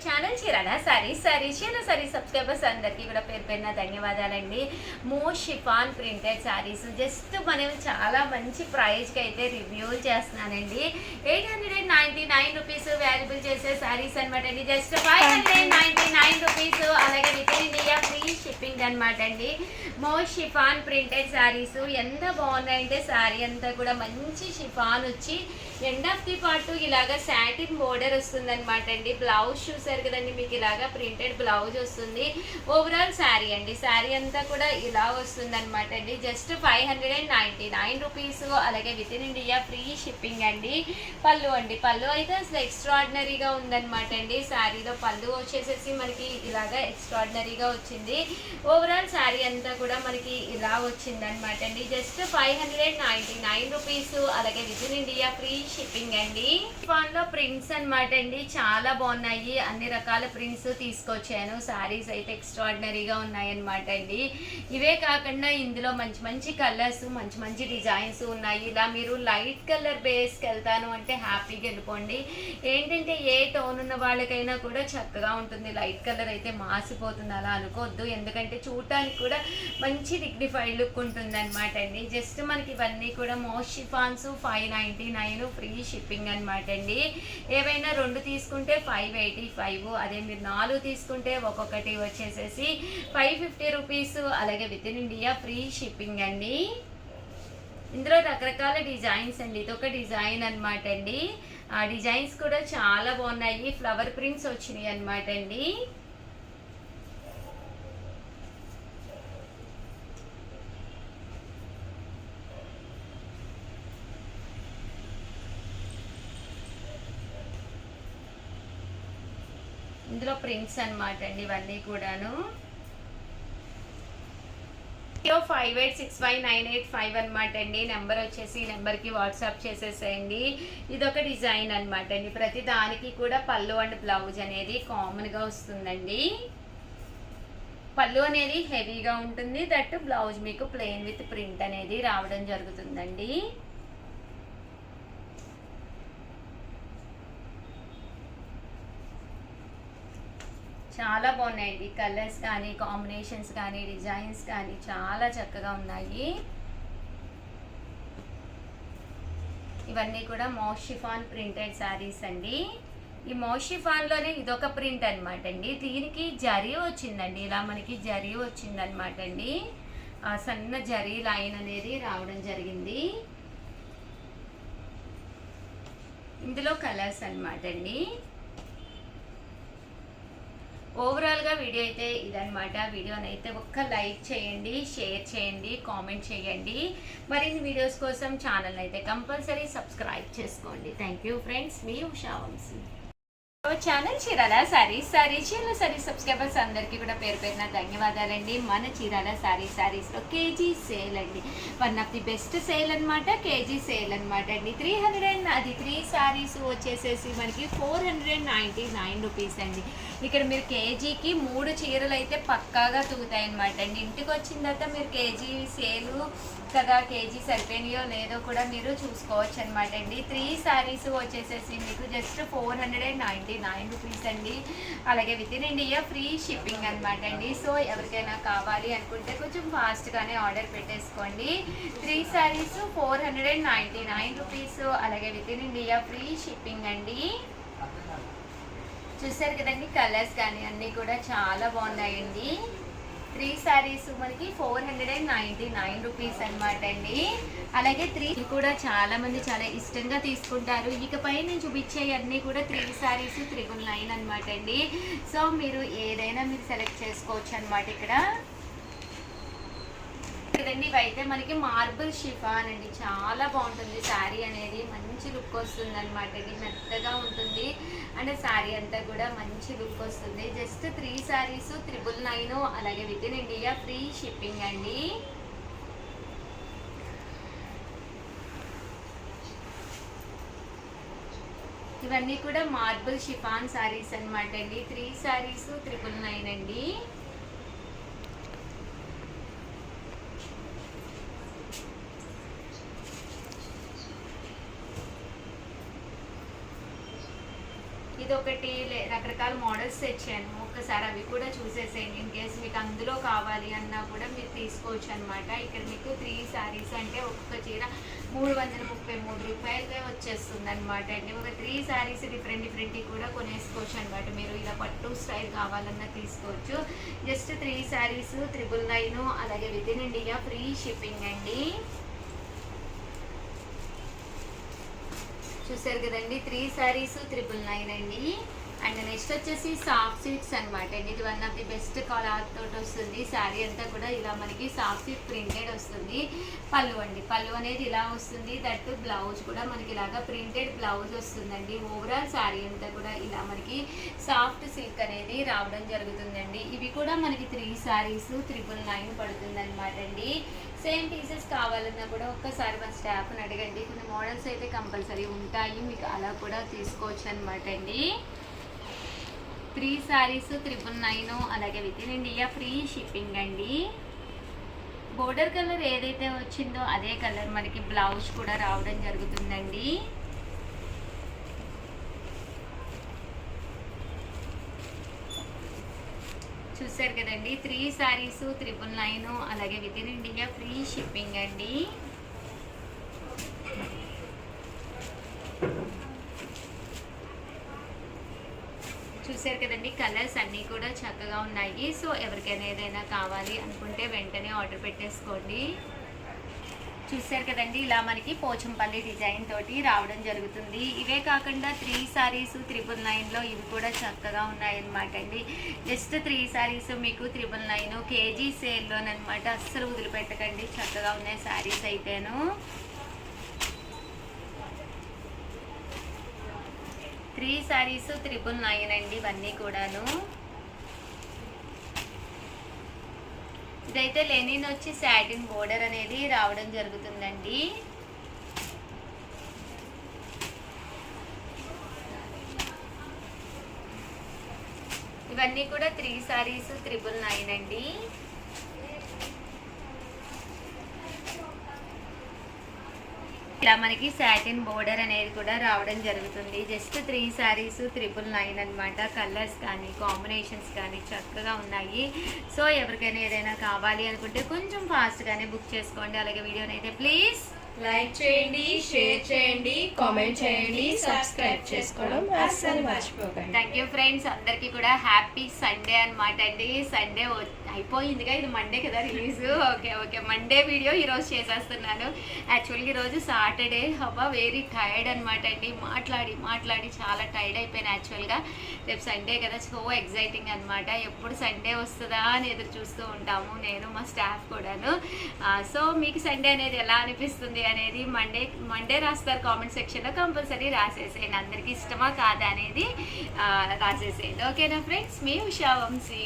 Channel Chirala sarees subscribers అందరికీ కూడా పేరు పేరున ధన్యవాదాలండి. షిఫాన్ ప్రింటెడ్ సారీస్ జస్ట్ మనం చాలా మంచి ప్రైస్కి అయితే రివ్యూలు చేస్తున్నానండి. 899 రూపీస్ వాల్యుబుల్ చేసే సారీస్ అనమాట అండి. జస్ట్ 599 రూపీస్, అలాగే with in India free shipping అనమాట అండి. షిఫాన్ ప్రింటెడ్ సారీస్ ఎంత బాగున్నాయంటే సారీ అంతా కూడా మంచి షిఫాన్ వచ్చి ఎండ్ ఆఫ్ ది పార్ట్ ఇలాగా సాటిన్ బోర్డర్ వస్తుంది అనమాట అండి. బ్లౌజ్ చూసారు కదండి, మీకు ఇలాగా ప్రింటెడ్ బ్లౌజ్ వస్తుంది. ఓవరాల్ శారీ అండి, శారీ అంతా కూడా ఇలా వస్తుంది అనమాట అండి. జస్ట్ 599 రూపీస్, అలాగే with in India free shipping అండి. పళ్ళు అండి, పళ్ళు అయితే అసలు ఎక్స్ట్రాడినరీగా ఉందన్నమాట అండి. శారీలో పళ్ళు వచ్చేసేసి మనకి ఇలాగా ఎక్స్ట్రాడినరీగా వచ్చింది. ఓవరాల్ శారీ అంతా కూడా మనకి ఇలా వచ్చింది అనమాట అండి. జస్ట్ 599 రూపీస్, అలాగే with in India free shipping అండి. ఫోన్ లో ప్రింట్స్ అనమాట అండి, చాలా బాగున్నాయి. అన్ని రకాల ప్రింట్స్ తీసుకొచ్చాను. సారీస్ అయితే ఎక్స్ట్రాడినరీగా ఉన్నాయి అనమాట అండి. ఇవే కాకుండా ఇందులో మంచి మంచి కలర్స్, మంచి మంచి డిజైన్స్ ఉన్నాయి. ఇలా మీరు లైట్ కలర్ బేస్కి వెళ్తాను అంటే హ్యాపీగా వెళ్ళిపోండి. ఏంటంటే ఏ టోన్ ఉన్న వాళ్ళకైనా కూడా చక్కగా ఉంటుంది. లైట్ కలర్ అయితే మాసిపోతుంది అలా అనుకోవద్దు, ఎందుకంటే చూడటానికి కూడా మంచి డిగ్నిఫైడ్ లుక్ ఉంటుంది అనమాట అండి. జస్ట్ మనకి ఇవన్నీ కూడా షిఫాన్స్ 599 ఫ్రీ షిప్పింగ్ అనమాట అండి. ఏవైనా 2 తీసుకుంటే 585, అదే మీరు 4 తీసుకుంటే ఒక్కొక్కటి వచ్చేసేసి 550 రూపీస్, అలాగే with in India free shipping అండి. ఇందులో రకరకాల డిజైన్స్ అండి, ఇదొక డిజైన్ అనమాట అండి. ఆ డిజైన్స్ కూడా చాలా బాగున్నాయి. ఫ్లవర్ ప్రింట్స్ వచ్చినాయి అనమాట అండి. ఇందులో ప్రింట్స్ అనమాట అండి ఇవన్నీ కూడాను. 586598 అనమాట అండి. నెంబర్ వచ్చేసి ఈ నెంబర్కి వాట్సాప్ చేసేసేయండి. ఇదొక డిజైన్ అనమాట అండి. ప్రతి దానికి కూడా పళ్ళు అండ్ బ్లౌజ్ అనేది కామన్గా వస్తుందండి. పళ్ళు అనేది హెవీగా ఉంటుంది, దట్ బ్లౌజ్ మీకు ప్లెయిన్ విత్ ప్రింట్ అనేది రావడం జరుగుతుందండి. చాలా బాగున్నాయండి. కలర్స్ కానీ, కాంబినేషన్స్ కానీ, డిజైన్స్ కానీ చాలా చక్కగా ఉన్నాయి. ఇవన్నీ కూడా షిఫాన్ ప్రింటెడ్ శారీస్ అండి. ఈ షిఫాన్లోనే ఇదొక ప్రింట్ అనమాట అండి. దీనికి జరీ వచ్చిందండి, ఇలా మనకి జరీ వచ్చిందనమాట అండి. సన్న జరీ లైన్ అనేది రావడం జరిగింది. ఇందులో కలర్స్ అనమాట అండి. ఓవరాల్గా వీడియో అయితే ఇదనమాట. వీడియోని అయితే ఒక్క లైక్ చేయండి, షేర్ చేయండి, కామెంట్ చేయండి. మరిన్ని వీడియోస్ కోసం ఛానల్ అయితే కంపల్సరీ సబ్స్క్రైబ్ చేసుకోండి. థ్యాంక్ యూ ఫ్రెండ్స్, మీ Usha Vamshi. Channel Chirala sarees subscribers అందరికీ కూడా పేరు పేరున ధన్యవాదాలండి. మన చీరాల సారీస్లో కేజీ సేల్ అండి. One of the best sale అనమాట, కేజీ సేల్ అనమాట అండి. 3 సారీస్ వచ్చేసేసి మనకి 499 రూపీస్ అండి. ఇక్కడ మీరు కేజీకి 3 చీరలు అయితే పక్కాగా తూగుతాయి అనమాట అండి. ఇంటికి వచ్చిన తర్వాత మీరు కేజీ సేలు కదా, కేజీ సరిపోయినాయో లేదో కూడా మీరు చూసుకోవచ్చు అనమాట అండి. 3 సారీస్ వచ్చేసేసి మీకు జస్ట్ 499 రూపీస్ అండి. అలాగే with in India free shipping అనమాట అండి. సో ఎవరికైనా కావాలి అనుకుంటే కొంచెం ఫాస్ట్గానే ఆర్డర్ పెట్టేసుకోండి. 3 సారీస్ 499 రూపీస్, అలాగే with in India free shipping అండి. చూసారు కదండి, కలర్స్ కానీ అన్నీ కూడా చాలా బాగున్నాయండి. 3 సారీస్ మనకి 499 రూపీస్ అనమాట అండి. అలాగే 3 కూడా చాలా మంది చాలా ఇష్టంగా తీసుకుంటారు. ఇకపై నేను చూపించే అన్నీ కూడా 3 సారీస్ 999 అనమాట అండి. సో మీరు ఏదైనా మీరు సెలెక్ట్ చేసుకోవచ్చు అనమాట. ఇక్కడ కదండి, ఇవైతే మనకి మార్బుల్ షిఫాన్ అండి. చాలా బాగుంటుంది శారీ అనేది, మంచి లుక్ వస్తుంది అనమాట. ఇది మెత్తగా ఉంటుంది అంటే శారీ అంతా కూడా మంచి లుక్ వస్తుంది. జస్ట్ 3 సారీస్ 999, అలాగే with in India free shipping అండి. ఇవన్నీ కూడా మార్బుల్ షిఫాన్ సారీస్ అనమాట అండి. 3 సారీస్ 999 అండి. ఇది ఒకటి రకరకాల రకాల మోడల్స్ తెచ్చాను, ఒక్కసారి అవి కూడా చూసేసేయండి. ఇన్ కేస్ మీకు అందులో కావాలి అన్నా కూడా మీరు తీసుకోవచ్చు అనమాట. ఇక్కడ మీకు 3 శారీస్ అంటే ఒక్కొక్క చీర 333 రూపాయలకే వచ్చేస్తుంది అనమాట అండి. ఒక 3 శారీస్ డిఫరెంట్ కూడా కొనేసుకోవచ్చు అనమాట. మీరు ఇలా పట్టు స్టైల్ కావాలన్నా తీసుకోవచ్చు. జస్ట్ 3 శారీస్ 999, అలాగే with in India free shipping అండి. చూసారు కదండి, 3 శారీస్ 999 అండి. అండ్ నెక్స్ట్ వచ్చేసి సాఫ్ట్ సిల్క్స్ అనమాట అండి. ఇది one of the best cloth తోటి వస్తుంది. శారీ అంతా కూడా ఇలా మనకి సాఫ్ట్ సిల్క్ ప్రింటెడ్ వస్తుంది. పళ్ళు అండి, పళ్ళు అనేది ఇలా వస్తుంది. దట్ బ్లౌజ్ కూడా మనకి ఇలాగా ప్రింటెడ్ బ్లౌజ్ వస్తుందండి. ఓవరాల్ శారీ అంతా కూడా ఇలా మనకి సాఫ్ట్ సిల్క్ అనేది రావడం జరుగుతుందండి. ఇవి కూడా మనకి 3 శారీస్ 999 పడుతుంది అనమాట అండి. సేమ్ పీసెస్ కావాలన్నా కూడా ఒక్కసారి మన స్టాఫ్ని అడగండి. కొన్ని మోడల్స్ అయితే కంపల్సరీ ఉంటాయి, మీకు అలా కూడా తీసుకోవచ్చు అనమాట అండి. 3 శారీస్ 999, అలాగే with in India free shipping అండి. బోర్డర్ కలర్ ఏదైతే వచ్చిందో అదే కలర్ మనకి బ్లౌజ్ కూడా రావడం జరుగుతుందండి. చూసారు కదండి, 3 శారీస్ 999, అలాగే with in India free shipping అండి. చూసారు కదండి, కలర్స్ అన్నీ కూడా చక్కగా ఉన్నాయి. సో ఎవరికైనా ఏదైనా కావాలి అనుకుంటే వెంటనే ఆర్డర్ పెట్టేసుకోండి. చూసారు కదండి, ఇలా మనకి పోచంపల్లి డిజైన్ తోటి రావడం జరుగుతుంది. ఇవే కాకుండా 3 శారీస్ 999లో ఇవి కూడా చక్కగా ఉన్నాయన్నమాట అండి. జస్ట్ 3 శారీస్ మీకు 999 కేజీ సేల్లోనమాట. అస్సలు వదిలిపెట్టకండి, చక్కగా ఉన్నాయి శారీస్ అయితేను. 3 శారీస్ 999 అండి ఇవన్నీ కూడాను. ఇదైతే లెనిన్ వచ్చి సాటిన్ బోర్డర్ అనేది రావడం జరుగుతుందండి. ఇవన్నీ కూడా 3 శారీస్ 999 అండి. ఇలా మనకి సాటిన్ బోర్డర్ అనేది కూడా రావడం జరుగుతుంది. జస్ట్ 3 శారీస్ 999 అనమాట. కలర్స్ కానీ కాంబినేషన్స్ కానీ చక్కగా ఉన్నాయి. సో ఎవరికైనా ఏదైనా కావాలి అనుకుంటే కొంచెం ఫాస్ట్గానే బుక్ చేసుకోండి. అలాగే వీడియోని అయితే ప్లీజ్ లైక్ చేయండి, షేర్ చేయండి, కామెంట్ చేయండి, సబ్స్క్రైబ్ చేసుకోవడం అస్సలు మర్చిపోకండి. థ్యాంక్ యూ ఫ్రెండ్స్, అందరికీ కూడా హ్యాపీ సండే అనమాట అండి. సండే అయిపోయిందిగా, ఇది మండే కదా రిలీజ్. ఓకే మండే వీడియో ఈరోజు చేసేస్తున్నాను. యాక్చువల్గా ఈరోజు సాటర్డే, హబ్బా వెరీ టైర్డ్ అనమాట అండి. మాట్లాడి చాలా టైర్డ్ అయిపోయాను యాక్చువల్గా. రేపు సండే కదా, సో ఎగ్జైటింగ్ అనమాట. ఎప్పుడు సండే వస్తుందా అని ఎదురు చూస్తూ ఉంటాము, నేను మా స్టాఫ్ కూడాను. సో మీకు సండే అనేది ఎలా అనిపిస్తుంది అనేది మండే రాస్తారు కామెంట్ సెక్షన్లో. కంపల్సరీ రాసేసేయండి, అందరికీ ఇష్టమా కాదా అనేది రాసేసేయండి. ఓకేనా ఫ్రెండ్స్, మీ ఉషా వంశీ.